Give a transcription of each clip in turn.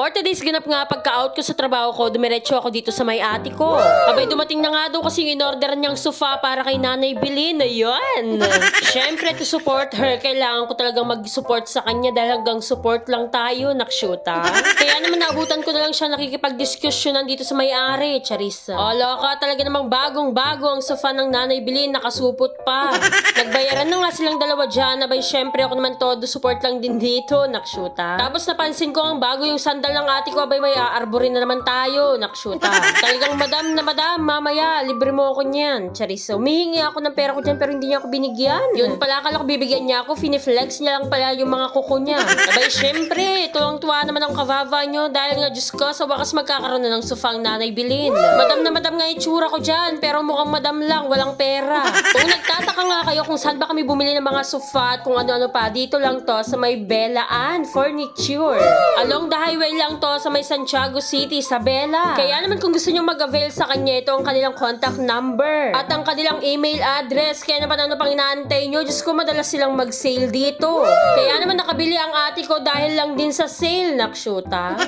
For today's ganap nga, pagka-out ko sa trabaho ko, dumiretso ako dito sa may ate ko. Abay, dumating na nga daw kasi in-order niyang sofa para kay Nanay Bilin. Ayun. Siyempre, to support her, kailangan ko talagang mag-support sa kanya dahil hanggang support lang tayo, nakshuta. Kaya naman naabutan ko na lang siya nakikipag-diskusyonan dito sa may-ari, Charissa. Loka, talaga namang bagong-bago ang sofa ng Nanay Bilin, nakasupot pa. Nagbayaran na nga silang dalawa dyan. Abay, siyempre ako naman todo support lang din dito, nakshuta. Tapos napansin ko ang bago yung sandal ng ate ko, abay may aarborin na naman tayo, nakshuta. Talagang madam, mamaya, libre mo ako niyan. Charissa, humihingi ako ng pera ko dyan pero hindi niya ako binigyan. Yun pala, akala ko bibigyan niya ako, finiflex niya lang pala yung mga kuko niya. Abay, syempre, tuwang-tuwa naman ang kavava nyo dahil nga, Diyos ko, sa wakas magkakaroon na ng sofang Nanay Bilin. Madam na madam nga itsura ko dyan, pero mukhang madam lang, walang pera. Kung nagtataka nga kayo kung saan ba kami bumili ng mga sofa at kung ano-ano pa, dito lang to sa may Bella Ann Furniture. Along the highway lang to sa may Santiago City, sa Bella. Kaya naman kung gusto nyo mag-avail sa kanya, ito ang kanilang contact number at ang kanilang email address. Kaya naman ano pang inaantay nyo? Diyos ko, madalas silang mag-sale dito. Kaya naman nakabili ang ate ko dahil lang din sa sale, nakshuta.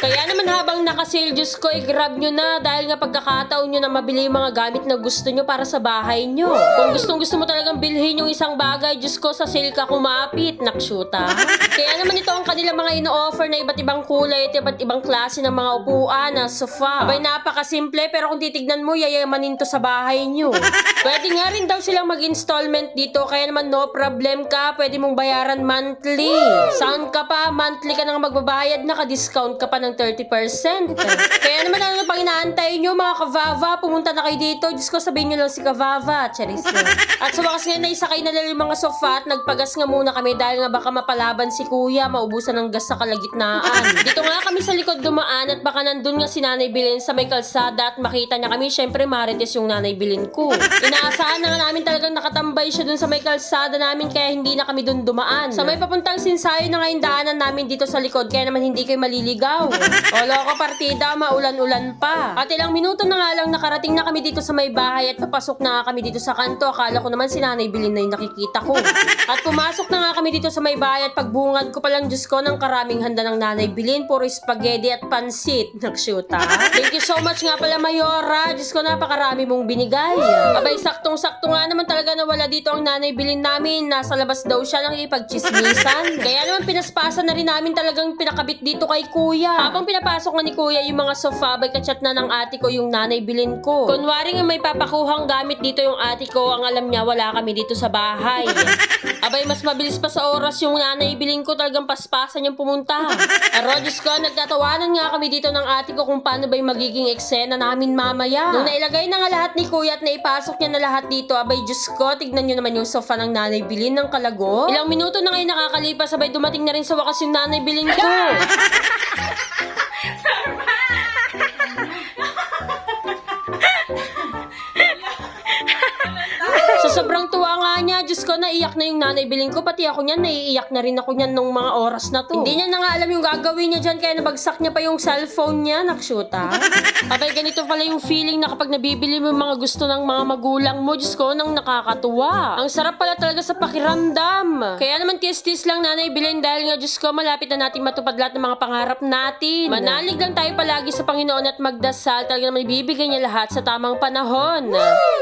Kaya naman habang naka-sale, Diyos ko, i-grab nyo na dahil nga pagkakataon nyo na mabili yung mga gamit na gusto nyo para sa bahay nyo. Kung gusto mo talagang bilhin yung isang bagay, Diyos ko, sa sale ka kumapit, nakshuta. Kaya naman ito ang kanilang mga ino-offer na iba't ibang kulay at iba't ibang klase ng mga upuan na sofa. Abay, napakasimple pero kung titignan mo, yayamanin to sa bahay nyo. Pwede nga rin daw silang mag-installment dito kaya naman no problem ka, pwede mong bayaran monthly. Saan ka pa? Monthly ka nang magbabayad, naka-discount ka pa ng 30%. Kaya naman ano pang inaantay nyo mga kavava, pumunta na kayo dito. Diyos ko, sabihin nyo lang si kavava, Charissa. At sa wakas nga naisakay na lang yung mga sofa at nagpagas nga muna kami dahil nga baka mapalaban si kuya, maubusan ng gas sa kalagitnaan. Dito nga kami sa likod dumaan at baka nandun nga si Nanay Bilin sa may kalsada at makita niya kami. Syempre marites yung Nanay Bilin ko. Inaasahan na nga namin talagang nakatambay siya dun sa may kalsada namin kaya hindi na kami dun dumaan. Sa may papuntang Sinsayo na nga yung daanan namin dito sa likod kaya naman hindi kayo maliligaw. O loko partida, maulan-ulan pa. At ilang minuto na nga lang nakarating na kami dito sa may bahay at papasok na nga kami dito sa kanto. Akala ko naman si Nanay Bilin na yung nakikita ko. At pumasok na nga kami dito sa may bahay at pagbungad ko palang, Diyos ko, ng karaming handa ng Nanay Bilin. Puro spaghetti at pansit. Nakshuta. Thank you so much nga pala, Mayora. Diyos ko, napakarami mong binigay. Abay, saktong-sakto nga naman talaga na wala dito ang Nanay Bilin namin. Nasa labas daw siya lang ipagchismisan. Kaya naman pinaspasan na rin namin talagang pinakabit dito kay kuya. Habang pinapasok nga ni kuya yung mga sofa, abay kachat na ng ate ko yung Nanay Bilin ko. Kunwari nga may papakuhang gamit dito yung ate ko, ang alam niya wala kami dito sa bahay. Abay, mas mabilis pa sa oras yung Nanay Bilin ko, talagang paspasan yung pumunta. Diyos ko, nagtatawanan nga kami dito ng ate ko kung paano ba yung magiging eksena namin mamaya. Nung nailagay na nga lahat ni kuya at naipasok niya na lahat dito, abay, Diyos ko, tignan nyo naman yung sofa ng Nanay Bilin ng kalago. Ilang minuto na ngayon nakakalipas, abay, dumating na rin sa wakas yung Nanay Bilin ko. Sa sobrang tuwa nga niya, Diyos ko, naiyak na yung Nanay Bilin ko. Pati ako niyan, naiiyak na rin ako niyan nung mga oras na to. Hindi niya na nga alam yung gagawin niya dyan, kaya nabagsak niya pa yung cellphone niya, nakshuta. Abay, ganito pala yung feeling na kapag nabibili mo yung mga gusto ng mga magulang mo, Diyos ko, nang nakakatuwa. Ang sarap pala talaga sa pakiramdam. Kaya naman tis-tis lang, Nanay Bilin, dahil nga, Diyos ko, malapit na natin matupad lahat ng mga pangarap natin. Manalig lang tayo palagi sa Panginoon at magdasal, talaga naman ibibigay niya lahat sa tamang panahon.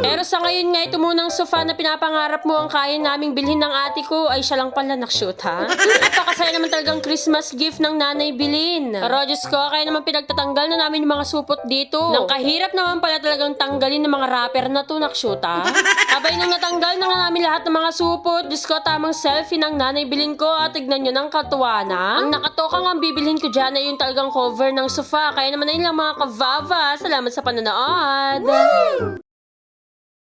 Pero sa ngayon nga, ito munang sofa na pinapangarap mo ang kaya naming bilhin ng ate ko, ay siya lang pala nakshoot, ha? Napakasaya naman talagang Christmas gift ng Nanay Bilin. Diyos ko, kaya naman pinagtatanggal na namin yung mga supot dito. Nang kahirap naman pala talagang tanggalin ng mga rapper na to, nakshoot, ha? Abay, nung natanggal na nga namin lahat ng mga supot, Diyos ko, tamang selfie ng Nanay Bilin ko at tignan nyo ng katuwa na. Ang nakatoka nga ang bibilhin ko dyan ay yung talagang cover ng sofa. Kaya naman ayun lang mga kavava. Salamat sa panonood.